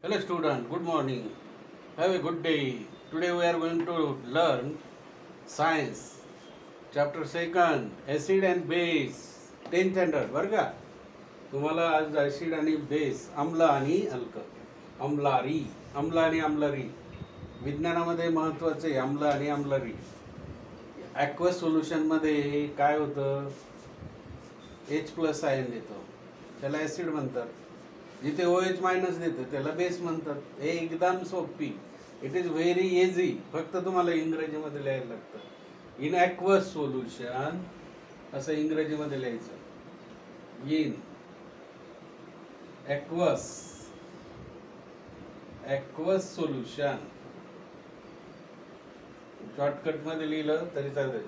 Hello student, good morning. Have a good day. Today we are going to learn science. Chapter 2, acid and base. 10th standard बरं का. तुम्हाला आज acid आणि base, आम्ल आणि अल्क, आम्ल आणि आम्लरी विज्ञानामध्ये महत्त्वाचे आहे. आम्ल आणि आम्लरी. ॲक्वस सोल्युशनमध्ये काय होतं, H+ आयन देतो, त्याला ॲसिड म्हणतात. जिथे OH- देतं त्याला बेस म्हणतात. हे एकदम सोपी, इट इज व्हेरी इझी. फक्त तुम्हाला इंग्रजीमध्ये लिहायला लागतं. इन ॲक्वस सोल्युशन असं इंग्रजीमध्ये लिहायचं. इन ॲक्वस सोल्युशन शॉर्टकटमध्ये लिहिलं तरी चालेल.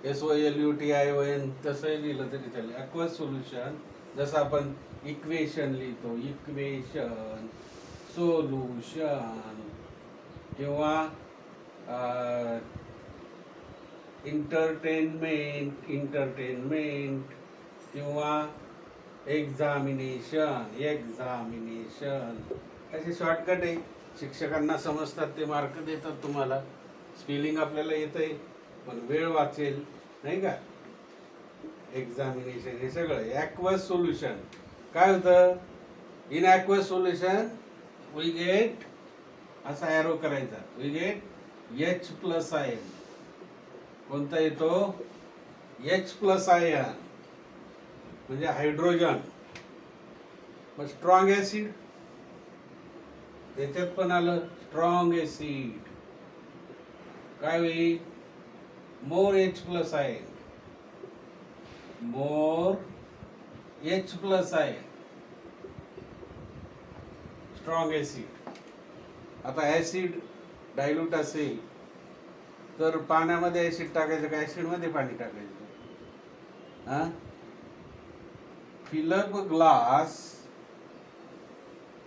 SOLUTION तसंही लिहिलं तरी चालेल. ॲक्वस सोल्युशन जसं आपण इक्वेशन लिहितो, इक्वेशन, सोल्युशन किंवा इंटरटेनमेंट किंवा एक्झामिनेशन असे शॉर्टकट आहे. शिक्षकांना समजतात, ते मार्क देतात तुम्हाला. स्पेलिंग आपल्याला येतंय पण वेळ वाचेल नाही का. एक्झामिनेशन हे सगळं. ॲक्वस सोल्युशन काय होतं, in aqueous solution we get, असा ॲरो करायचा, वी गेट H+ आयन. कोणता येतो, H+ आयन म्हणजे हायड्रोजन. मग स्ट्रॉंग ॲसिड, त्याच्यात पण आलं स्ट्रॉंग ॲसिड. काय होईल, more H+ ion, more H+ ion, strong acid. आता ॲसिड डायल्यूट असेल तर पाण्यामध्ये ॲसिड टाकायचं का ॲसिडमध्ये पाणी टाकायचं. Fill up glass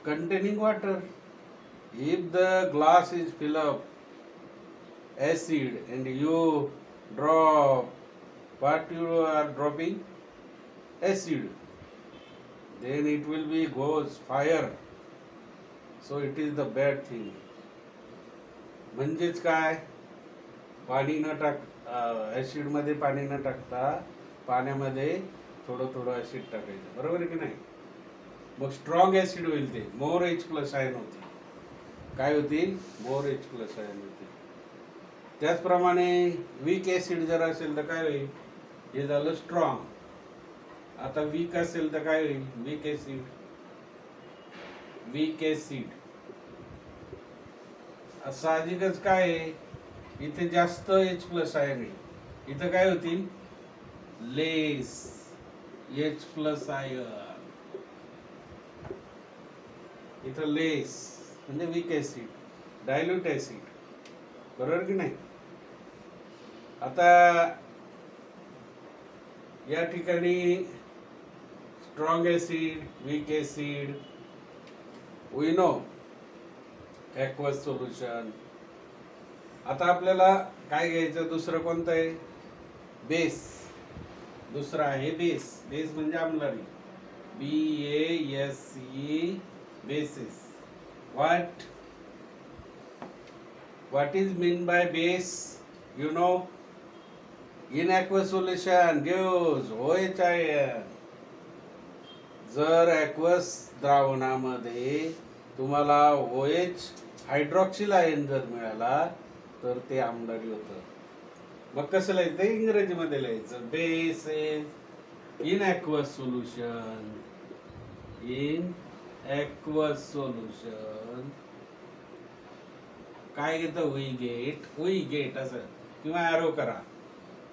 containing water. If the glass is filled up acid and you drop what you are dropping, acid, then it will be goes fire. So it is the bad thing. म्हणजेच काय, पाणी न acid मध्ये पाणी न टाकता पाण्यामध्ये थोडं थोडं ॲसिड टाकायचं, बरोबर आहे की नाही. मग स्ट्रॉंग ॲसिड होईल, ते मोर H+ आयन होतील. काय होतील, मोर H+ आयन होतील. त्याचप्रमाणे वीक ॲसिड जर असेल तर काय होईल, हे झालं स्ट्रॉंग. आता वीक असेल तर काय होईल, वीक ॲसिड. साहजिकच काय आहे, इथे जास्त H+ आयन आहे, इथं काय होतील, लेस H+ आयन. इथं लेस म्हणजे वीक ॲसिड, डायल्यूट ॲसिड, बरोबर की नाही. आता या ठिकाणी strong acid, weak acid, we know aqueous solution. आता आपल्याला काय घ्यायचं, दुसरं कोणतं आहे, बेस. दुसरं आहे बेस. बेस म्हणजे आम्लरी, BASE, bases. What is mean by base? You know, in aqueous solution gives OH ion. जर ॲक्वस द्रावणामध्ये तुम्हाला OH हायड्रॉक्सिल आयन जर मिळाला तर ते आम्लरी होतं. मग कसं लिहायचं, इंग्रजीमध्ये लिहायचं. Base in aqueous solution, in aqueous solution काय घेतं, वी गेट असं किंवा ॲरो करा.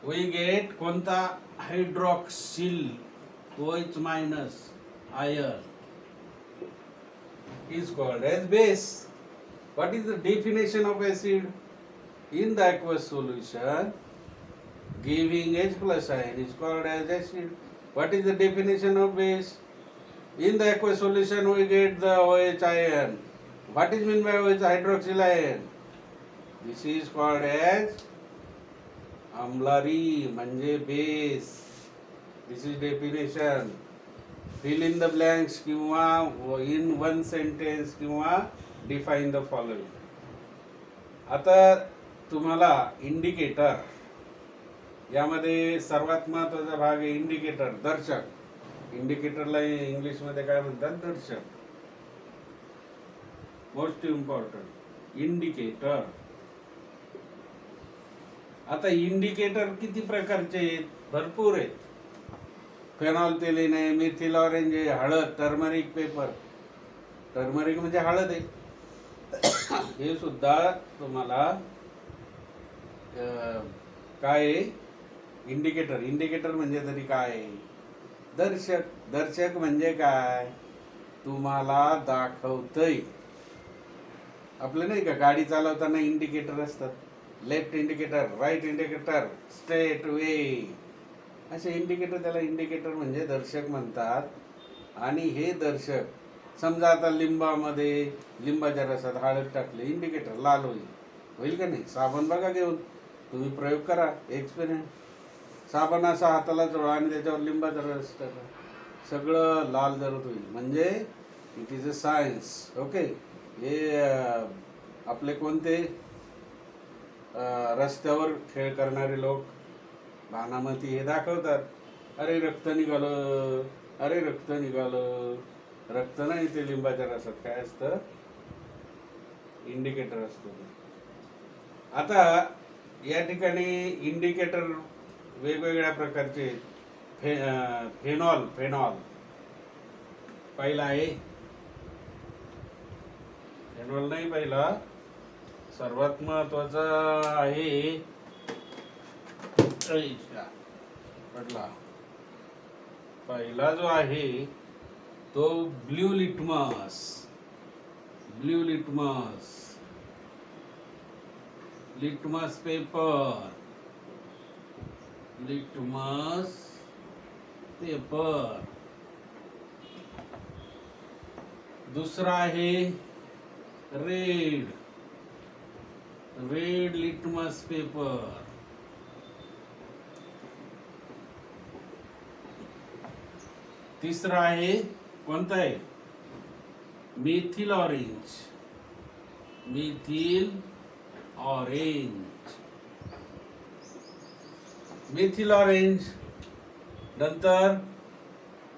वी गेट कोणता, hydroxyl OH- ion is called as base. What is the definition of acid? In the aqueous solution giving H+ ion is called as acid. What is the definition of base? In the aqueous solution we get the OH ion. What is meant by OH, hydroxyl ion? This is called as आम्लरी म्हणजे base. This is definition. Fill in the blanks किंवा in one sentence किंवा define the following. आता तुम्हाला indicator यामध्ये सर्वात महत्वाचा भाग आहे इंडिकेटर, दर्शक. इंडिकेटरला इंग्लिशमध्ये काय म्हणतात? दर्शक. Most important indicator. आता इंडिकेटर किती प्रकारचे आहेत? भरपूर आहेत. फेनॉल्फथेलीन आहे, मिथिल ऑरेंज आहे, हळद, टर्मरिक पेपर. टर्मरिक म्हणजे हळद आहे. हे सुद्धा तुम्हाला काय आहे? इंडिकेटर. इंडिकेटर म्हणजे तरी काय आहे? दर्शक. दर्शक म्हणजे काय? तुम्हाला दाखवतय. आपलं नाही का गाडी चालवताना इंडिकेटर असतात, left indicator, right indicator, straight way, असे इंडिकेटर. त्याला इंडिकेटर म्हणजे दर्शक म्हणतात. आणि हे दर्शक समजा आता लिंबामध्ये, लिंबाच्या रसात हळद टाकले, इंडिकेटर लाल होईल का नाही? साबण बघा घेऊन, तुम्ही प्रयोग करा, एक्सपेरिमेंट. साबण असा हाताला चोळा आणि त्याच्यावर लिंबाचा रस टाका, सगळं लाल जरत होईल. म्हणजे it is a science. Okay. हे आपले कोणते रस्त्यावर खेळ करणारे लोक, भानामती, हे दाखवतात, अरे रक्त निघालं, अरे रक्त निघालं. रक्त नाही, ते लिंबाच्या रसात काय असतं? इंडिकेटर असतं. आता या ठिकाणी इंडिकेटर वेगवेगळ्या प्रकारचे. फेनॉल. पहिला आहे फेनॉल, नाही पहिला, सर्वात महत्वाचा आहे पडला. पहिला जो आहे तो blue litmus. Blue litmus, litmus paper, litmus paper. दुसरा आहे रेड, रेड लिटमस पेपर. तिसरा आहे कोणता आहे? Methyl orange, methyl orange, methyl orange. नंतर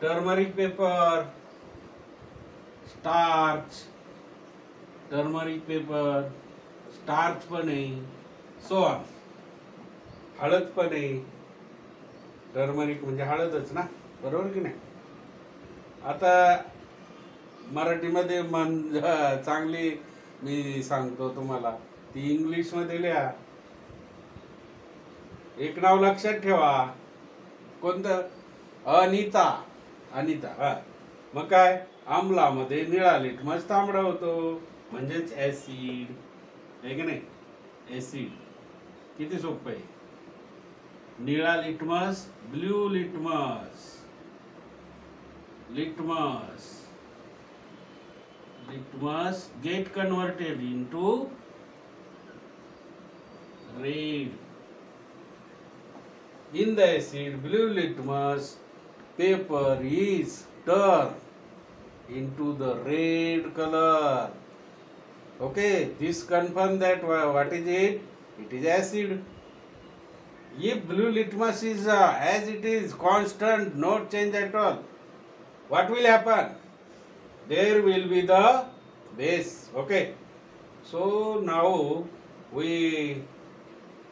turmeric paper, starch, turmeric paper, starch पण आहे, सॉन, हळद पण आहे. टर्मरिक म्हणजे हळदच ना, बरोबर की नाही? आता मराठीमध्ये चांगली मी सांगतो तुम्हाला, ती इंग्लिश मध्ये लिहा. एक नाव लक्षात ठेवा. कोणतं? अनिता. अनिता. हा. मग काय? आम्लामध्ये निळा लिटमस तांबडा होतो, म्हणजेच ऍसिड आहे की नाही? ऍसिड. किती सोपं आहे. निळा litmus, blue litmus, litmus, litmus get converted into red. In the acid, blue litmus paper is turned into the red color. Okay, this confirm that what is it? It is acid. If blue litmus is as it is constant, no change at all, what will happen? There will be the base. Okay, so now we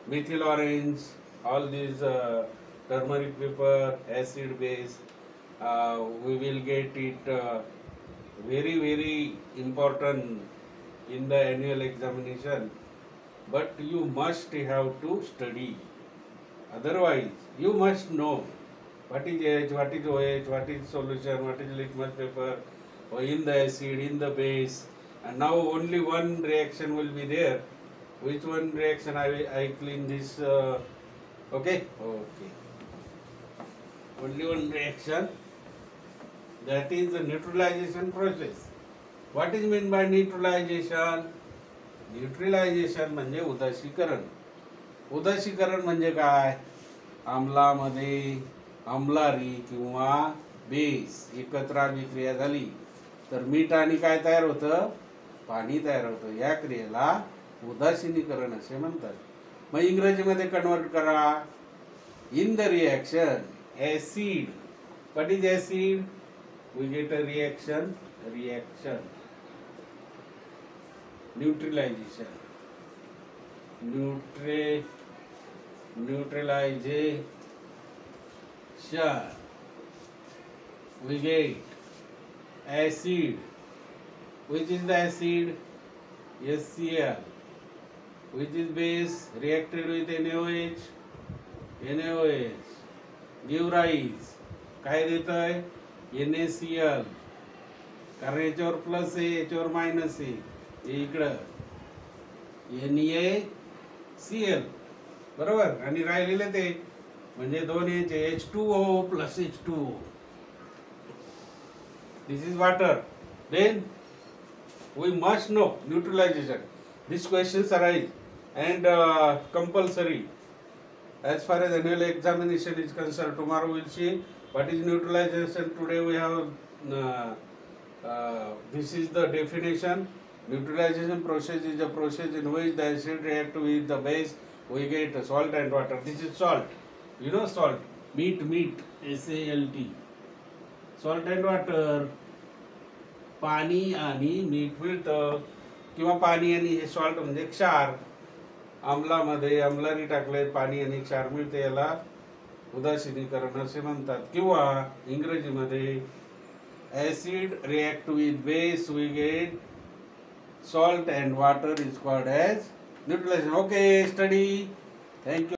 methyl orange, all these turmeric paper, acid base, we will get it very important in the annual examination, but you must have to study. Otherwise you must know what is H, what is OH, what is solution, what is litmus paper, or in the acid, in the base, and now only one reaction will be there. Which one reaction? I clean this. Okay. Only one reaction. That is the neutralization process. What is meant by neutralization? Neutralization म्हणजे उदासीकरण. उदासीकरण म्हणजे काय? आम्लामध्ये आम्लारी किंवा base एकत्र अभिक्रिया झाली तर मीठ आणि काय तयार होतं, पाणी तयार होतं. या क्रियेला उदासीनीकरण असे म्हणतात. मग इंग्रजीमध्ये कन्वर्ट करा. In the reaction acid, what is acid, we get a reaction neutralization we get acid. Which is the acid? HCl. Which is base reacted with NaOH? give rise काय देतोय, NaCl. कारण याच्यावर प्लस आहे याच्यावर minus आहे, हे इकडं NaCl बरोबर. आणि राहिलेले ते म्हणजे दोन याचे H2O plus H2O. This is water. Then we must know neutralization. These questions arise and compulsory as far as annual examination is concerned. Tomorrow we'll see what is neutralization. Today we have this is the definition. Neutralization process is a process in which the acid react with the base. We get salt and water. This is salt. You know salt. Meat. SALT. Salt and water. पाणी आणि मीठ मिळतं किंवा पाणी आणि हे salt म्हणजे क्षार. आम्लामध्ये आम्लारी टाकले पाणी आणि क्षार मिळते, याला उदासीनीकरण असे म्हणतात. किंवा इंग्रजीमध्ये acid react with base we get salt and water is called as neutralization. Okay, study. Thank you.